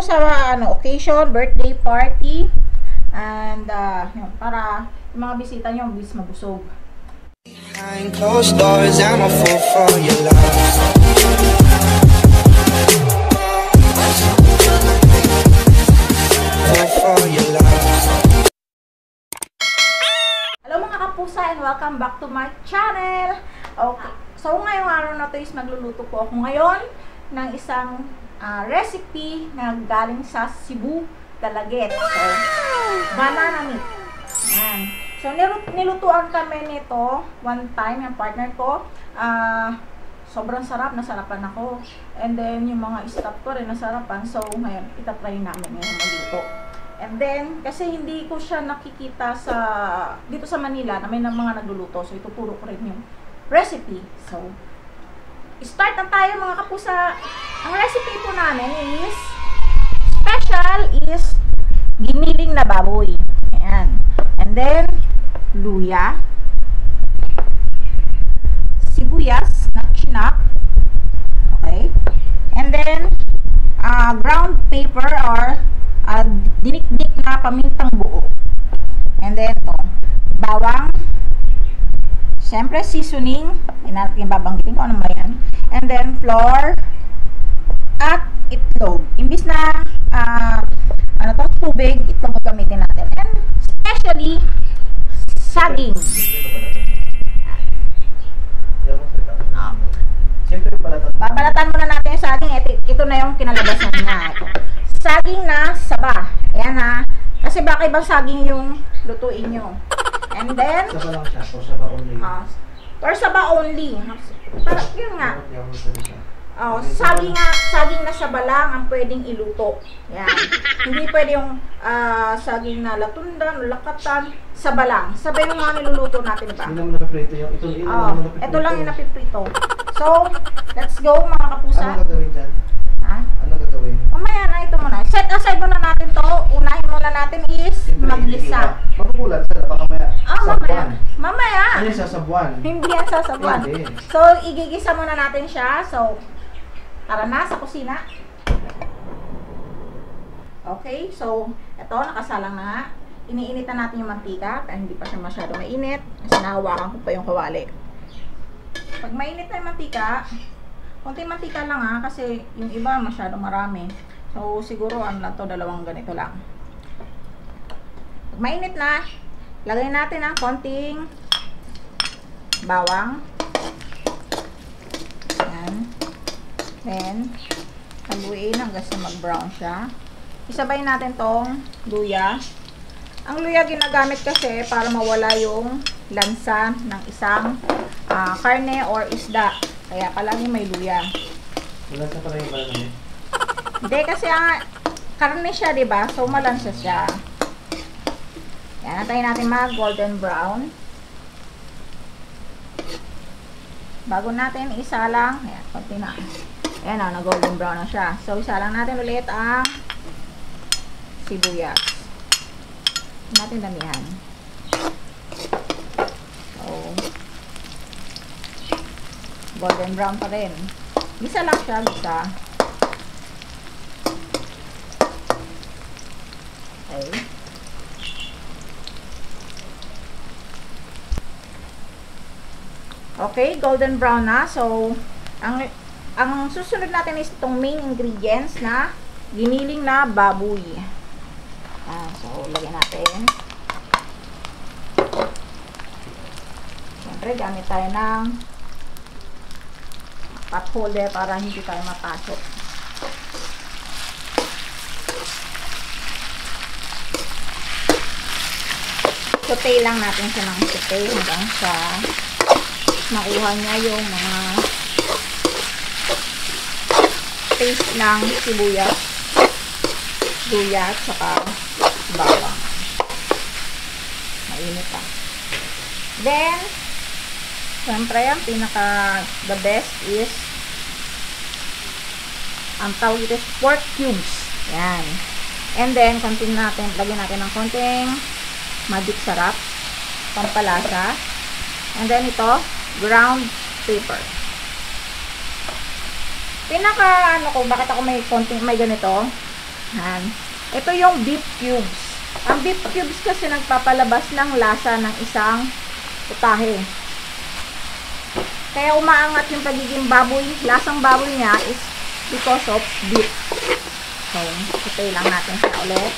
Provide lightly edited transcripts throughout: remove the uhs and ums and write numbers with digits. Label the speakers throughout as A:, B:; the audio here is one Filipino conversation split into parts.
A: sa occasion, birthday party. And yun, para yung mga bisita nyo bis mabusog.
B: Behind closed doors, I'm a fool for your love.
A: Hello mga kapusa and welcome back to my channel. Okay, so ngayong araw na to is magluluto po ako ngayon ng isang recipe na galing sa Cebu, Dalaget. So, banana meat. Ayan. So, nilutuan kami nito one time, yung partner ko. Sobrang sarap, nasarapan ako. And then, yung mga staff ko rin nasarapan. So, ngayon, itatry namin ngayon magluto. And then, kasi hindi ko siya nakikita dito sa Manila na may mga nagluluto. So, ituturo ko rin yung recipe. So, start na tayo mga kapusa. Ang recipe po namin is, special is, giniling na baboy. Ayan. And then, luya, sibuyas na chinak, okay, and then ground paper or dinikdik na pamintang buo, and then bawang, syempre seasoning, hindi natin babanggitin ko ano ba yan, and then flour at itlog. Imbis na tubig, itlog gamitin natin, and especially saging. Babalatan muna natin yung saging. Ito na yung kinalabasan niya. Saging na saba. Ayan ha. Kasi baka ibang saging yung lutuin nyo. And then,
C: saba lang siya. Or saba only.
A: Or saba only. Parang yun nga. Saging na saba lang ang pwedeng iluto. Yan. Hindi pwede yung saging na latundan, lakatan, saba lang. Saba yung mga niluluto natin ba?
C: Hindi naman napiprito yung
A: ito lang yung napiprito. So, let's go mga kapusa.
C: Ano gagawin dyan?
A: Ha?
C: Ano gagawin?
A: Mamaya na ito muna. Set aside muna natin to. Unahin muna natin is maglisa.
C: Magugulat sa baka maya.
A: Mamaya. Mamaya.
C: Ano yung sasabuan?
A: Hindi yan sasabuan.
C: Hindi.
A: So, igigisa muna natin siya. So, tara na sa kusina. Okay, so ito nakasalang na nga. Iniinitan natin yung mantika pero hindi pa siya masyado mainit kasi nahawakan ko pa yung kawali. Pag mainit na yung mantika, konting mantika lang ha kasi yung iba masyado marami. So siguro ano lang to, dalawang ganito lang. Pag mainit na, lagay natin ang konting bawang. Yan. Then, haluin hanggang sa mag-brown siya. Isabay natin tong luya. Ang luya ginagamit kasi para mawala yung lansa ng isang karne or isda. Kaya palagi may luya.
C: Malansa pala yung banana niya?
A: Hindi kasi karne siya, diba? So, malansa siya. Yan, antayin natin mag-golden brown. Bago natin isalang, ayan, konti na. Ayan o, na-golden brown na siya. So, isa lang natin ulit ang sibuyas. Natin damihan. So, golden brown pa rin. Gisa lang siya, gisa. Okay. Okay, golden brown na. So, ang susunod natin is itong main ingredients na giniling na baboy. So, lagyan natin. Siyempre, gamit tayo ng pot holder para hindi tayo mapasok. Saute lang natin siya ng saute hanggang sa makuha niya yung mga taste ng sibuyas, luya, at saka bawang. Mainit pa. Then, siyempre, ang the best is ang tawag ito is pork cubes. Yan. And then, lagyan natin ng konting magic sarap, pampalasa. And then, ito, ground paper. Bakit ako may ganito? Yan. Ito yung beef cubes. Ang beef cubes kasi nagpapalabas ng lasa ng isang putahe. Kaya umaangat yung pagiging baboy, lasang baboy niya is because of beef. So, ito lang natin siya ulit.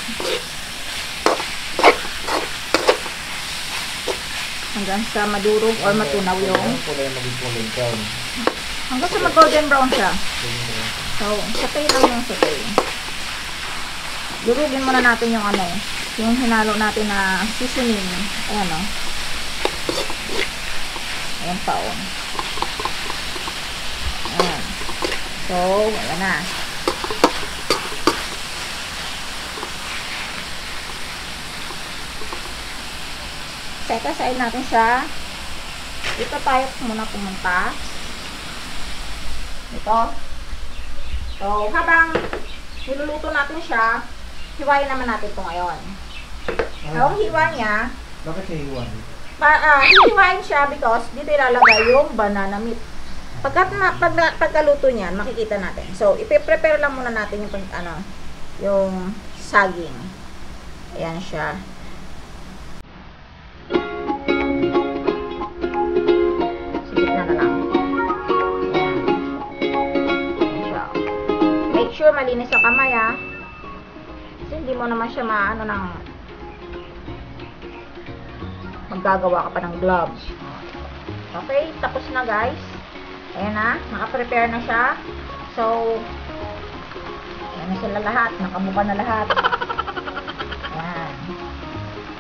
A: Hanggang sa madurog or matunaw yung hanggang sa mag-golden brown siya. So, satay lang yung satay. Durugin muna natin yung ano, yung hinalo natin na seasoning. Ayan o. Ayan pa o. Ayan. So, ayan na. Set aside natin siya. Dito tayo muna pumunta. Ito. So, habang niluluto natin siya, hiwain naman natin ito ngayon. Ang hiwa niya,
C: Bakit siya hiwan?
A: hiwain siya because dito ilalagay yung banana meat. Pagkaluto niyan, makikita natin. So, ipe-prepare lang muna natin yung yung saging. Ayan siya. Sure malinis ang kamay kasi hindi mo naman siya maano ng maggagawa ka pa ng gloves. Okay, tapos na guys. Ayan na, naka-prepare na siya. So, ayan na sila lahat, nakabuka na lahat. Ayan.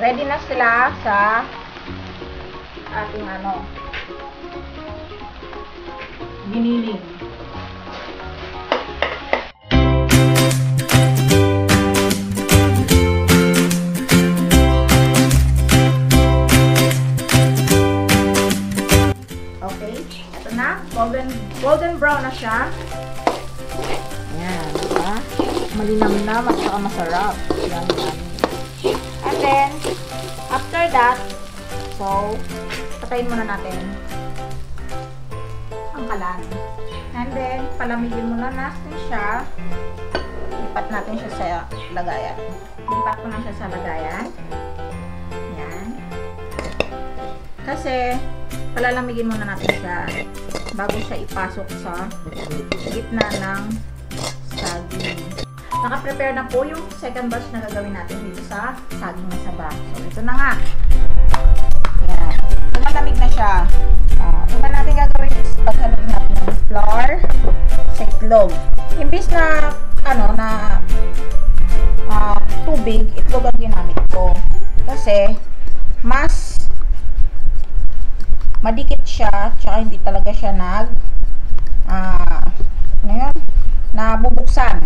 A: Ready na sila sa ating giniling. Golden brown na siya. Ayan, diba? Malinamnam at saka masarap. Yan. And then, after that, so, patayin muna natin ang kalan. And then, palamigin muna natin siya. Lipat natin siya sa lagayan. Lipat ko na siya sa lagayan. Yan. Kasi, palalamigin muna natin siya bago siya ipasok sa gitna ng saging. Naka-prepare na po yung second batch na gagawin natin dito sa saging na saba. So, ito na nga. Ayan. Tumalamig na siya. Ito na natin gagawin is paghaluin natin ng flour sa itlog. Imbis na, tubig, itlog ang ginamit ko. Kasi, mas madikit siya, tsaka hindi talaga siya nabubuksan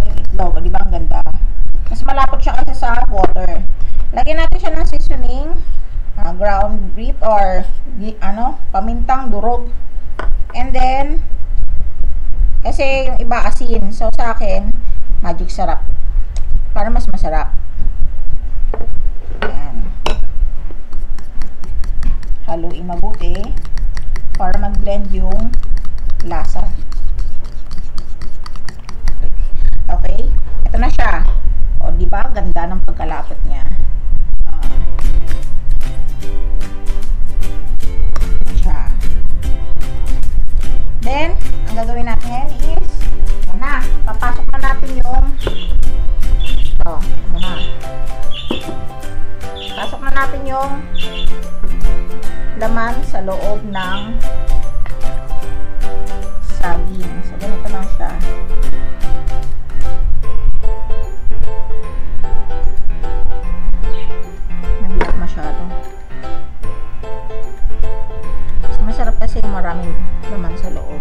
A: yung itlog, di ba ang ganda? Mas malapot siya kasi sa water. Lagyan natin siya ng seasoning, ground beef or pamintang durog. And then, kasi yung iba asin, so sa akin, magic sarap. Para mas masarap. Haluin mabuti para mag-blend yung lasa. Okay? Ito na siya. O, di ba? Ganda ng pagkalapot niya. Siya. Then, ang gagawin natin ngayon is papasok na natin yung pasok na natin yung laman sa loob ng saging. So, ganito lang siya. Nabiyak masyado. So, masarap kasi maraming laman sa loob.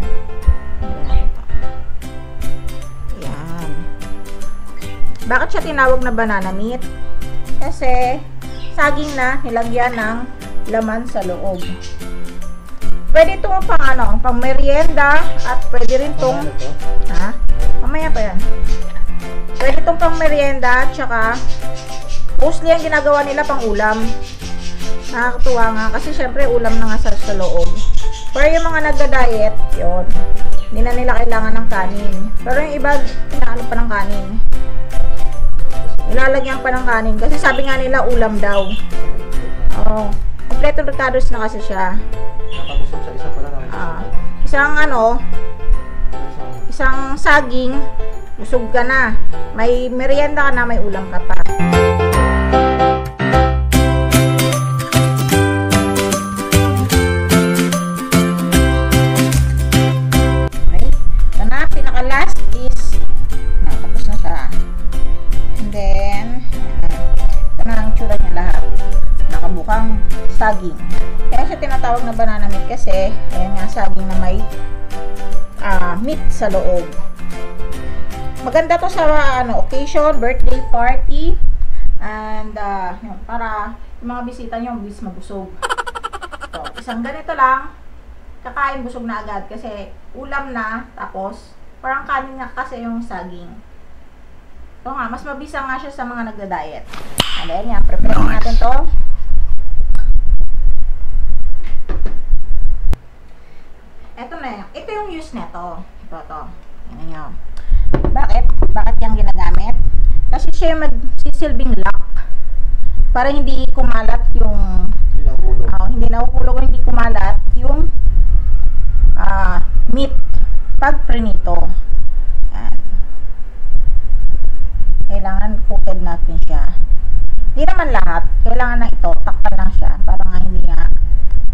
A: Ayan. Bakit siya tinawag na banana meat? Kasi saging na nilagyan ng laman sa loob. Pwede itong pang merienda at pwede rin itong mamaya pa yan. Pwede itong pang merienda at saka mostly ang ginagawa nila pang ulam. Nakakatuwa nga kasi syempre ulam na nga sa loob. Pero yung mga nagda-diet, yun, hindi na nila kailangan ng kanin. Pero yung iba, kailangan pa ng kanin. lalagyan pa ng kanin. Kasi sabi nga nila ulam daw. Oo. Kompletong ricados na kasi siya.
C: Nakabusog sa isa pala.
A: Isang isang saging, busog ka na. May merienda ka na, may ulam ka pa. Okay. Ito na, pinaka-last is tapos na siya. And then, ito na ang tsura niya lahat. Nakabukang saging. Kaya siya tinatawag na banana meat kasi ayan nga, saging na may meat sa loob. Maganda to sa occasion, birthday party, and yun, para yung mga bisita nyo bis mabusog. So, isang ganito lang, kakain busog na agad kasi ulam na, tapos parang kanin nga kasi yung saging. Ito nga, mas mabisa nga siya sa mga nagda-diet. And then yan, prepare natin to. Ito na, ito yung use nito. Ito. Yan nyo. Bakit yung ginagamit? Kasi siya yung magsisilbing lock para hindi kumalat yung hindi nahuhulog, hindi kumalat yung meat pag prinito. Yan. Kailangan cooked natin siya. Hindi naman lahat. Kailangan na ito. Takpan lang siya para nga hindi nga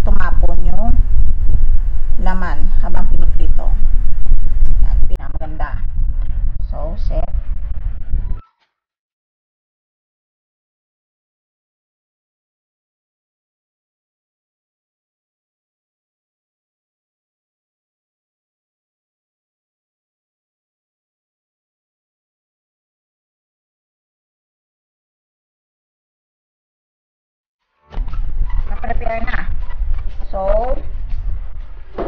A: tumapon yung laman habang piniprito. Yan, pinamaganda. So, set. Na-prepare na. So,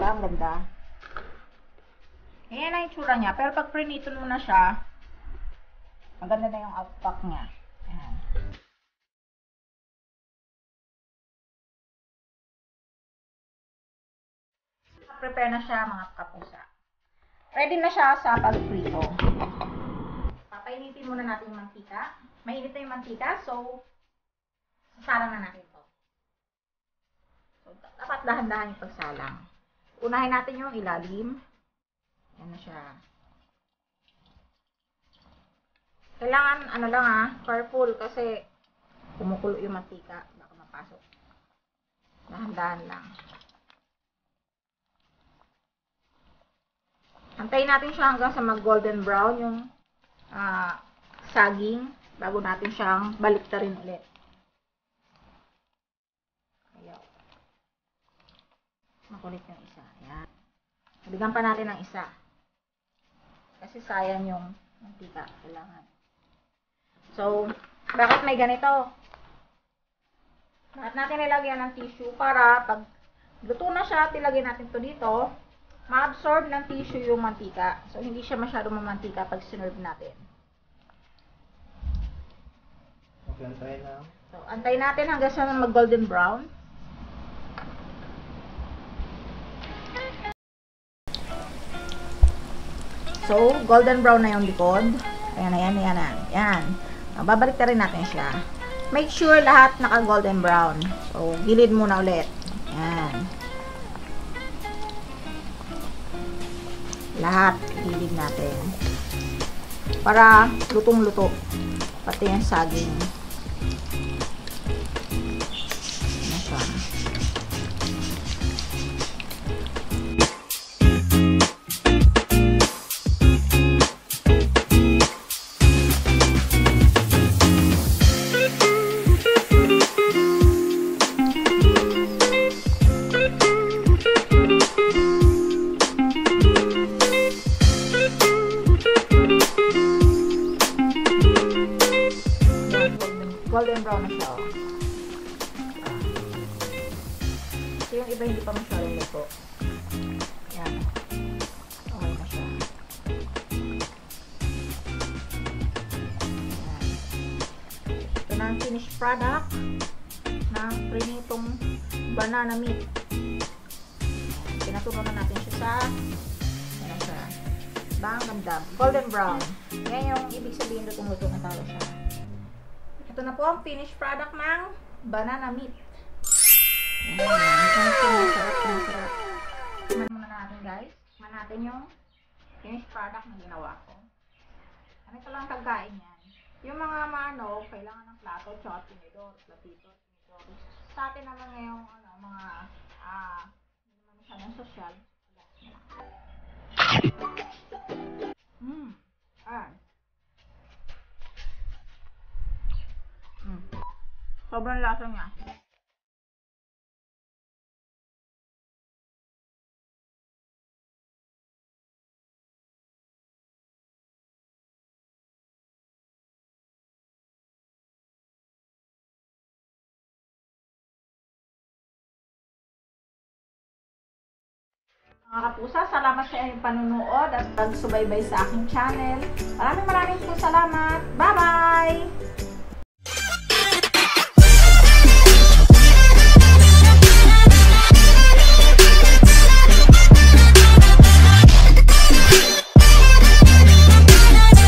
A: ang ganda. Ayan na yung tsura niya. Pero pag prinito mo na siya, maganda na yung outpack niya. Ayan. Prepare na siya mga kapusa. Ready na siya sa pagprito. Papainitin muna natin yung mantika. Mainit na yung mantika, so sasalang na natin ito. So, dapat dahan-dahan yung pagsalang. Unahin natin yung ilalim. Ayan na siya. Kailangan, careful kasi kumukulo yung mantika. Baka mapasok. Dahan-dahan lang. Antayin natin siya hanggang sa mag-golden brown yung saging bago natin siyang baliktarin ulit. Ayaw. Makulit yung isa. Ayan. Bigyan pa natin ng isa. Kasi sayang yung mantika. Kailangan. So, bakit may ganito? Bakit natin nilagyan ng tissue para pag luto na siya, tilagay natin to dito, ma-absorb ng tissue yung mantika. So, hindi siya masyadong mamantika pag sinerve natin.
C: Okay, antayin na.
A: So, antayin natin hanggang sa mag-golden brown. So, golden brown na yung likod. Ayan. Babalik na rin natin siya. Make sure lahat naka-golden brown. So, gilid muna ulit. Ayan. Lahat, gilid natin. Para lutong-luto. Pati yung saging. Ayan siya. Golden brown na siya. Kasi yung iba hindi pa masyadong luto. Yan. Okay na siya. Yan. Ito na ang finished product ng prinitong banana meat. Pinatunan na natin siya sa yan siya. Bang ganda. Golden brown. Yan yung ibig sabihin lutong-luto na talo siya. Ito na po ang finished product ng banana meat. Masarap. Tignan muna natin guys. Tignan natin yung finished product na ginawa ko. Ito lang kagkain yan. Yung mga manok, kailangan ng plato, tsaka tinidor, platito, tinidor. Sa atin naman ngayong mga hindi naman masyadong social. Sobrang lasa niya. Mga kapusa, salamat sa inyong panunood at pagsubaybay sa aking channel. Maraming po salamat. Bye-bye!